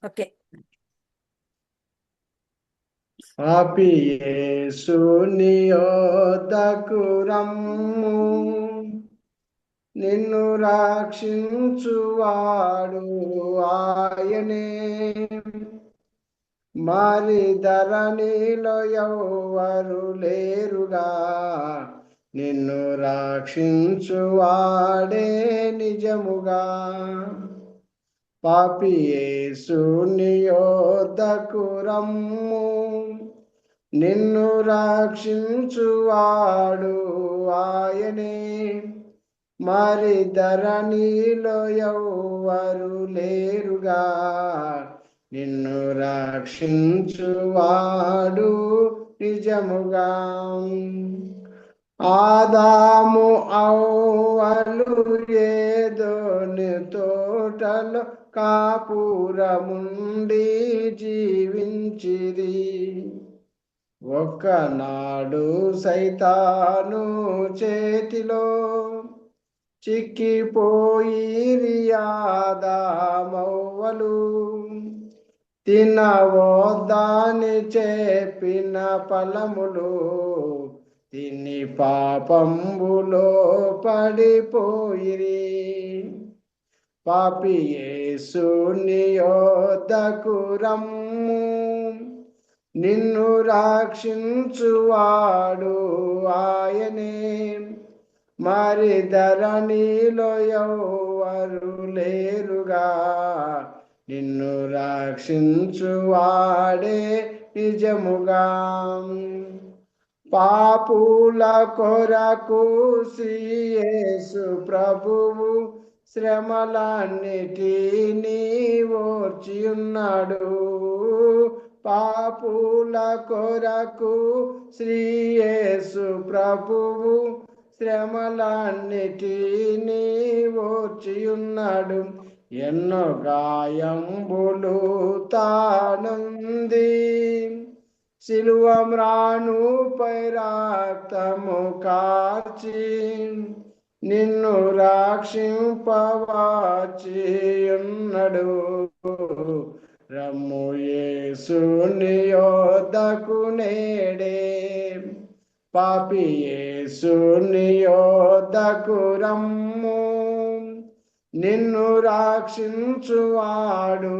Okay. పాపి యేసుని యొద్దకు రమ్ము, నిన్ను రక్షించువాడు ఆయనే. మరి ధరణిలో ఎవ్వరు లేరుగా, నిన్ను రక్షించువాడే నిజముగా. పాపి యేసుని యొద్దకు రమ్ము, నిన్ను రక్షించువాడు ఆయనే. మరి ధరణిలో ఎవ్వరు లేరుగా, నిన్ను రక్షించువాడు నిజముగా. ఆదాము అవ్వలు ఏదోని తోటలో కాపురముండి జీవించిరి. ఒక్కనాడు సైతాను చేతిలో చిక్కిపోయిరి ఆదామవ్వలు. తినవద్దని చెప్పిన ఫలములు తిని పాపంబులో పడిపోయిరి. పాపి యేసుని యొద్దకు రమ్ము, నిన్ను రక్షించువాడు ఆయనే. మరి ధరణిలో ఎవ్వరు లేరుగా, నిన్ను రక్షించువాడే నిజముగా. పాపుల కొరకు యేసు ప్రభువు శ్రమలన్నిటినీ ఓర్చియున్నాడు. పాపుల కొరకు యేసు ప్రభువు శ్రమలన్నిటినీ ఓర్చియున్నాడు. ఎన్నో గాయంబులు తానుంది, సిలువ మ్రానుపై రక్తము కార్చి నిన్ను రక్షింపవచ్చియున్నడు. రమ్ము యేసుని యొద్దకు నేడే. పాపి యేసుని యొద్దకు రమ్ము, నిన్ను రక్షించువాడు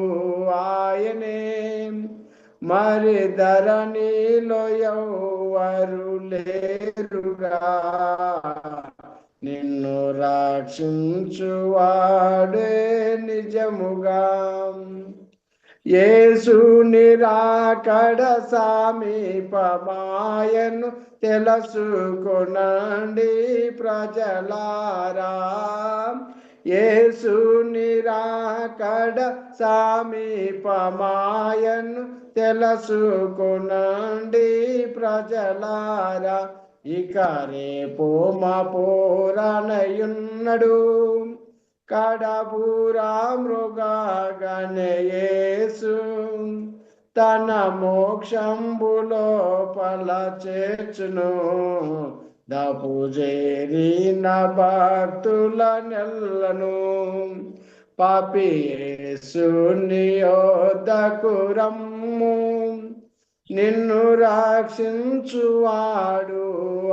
ఆయనే. మరి ధరణిలో ఎవ్వరు లేరుగా, నిన్ను రక్షించువాడే నిజముగా. యేసుని రాకడ సమీపమాయను తెలుసుకొనండి ప్రజలారా. యేసుని రాకడ సమీపమాయను తెలుసుకొనండి ప్రజలారా. ఇక రేపు మా పోరానయున్నడు, కడబూరా మృగగణే యేసు తన మోక్షంబులోపల చేర్చును. దపు చేరిన భక్తుల నెల్లను. పాపి యేసుని యొద్దకు రమ్ము, నిన్ను రక్షించువాడు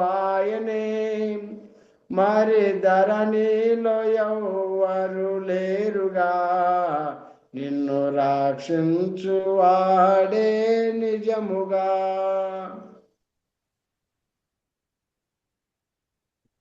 ఆయనే. మరి ధరణిలో ఎవ్వరు లేరుగా, నిన్ను రక్షించువాడే నిజముగా.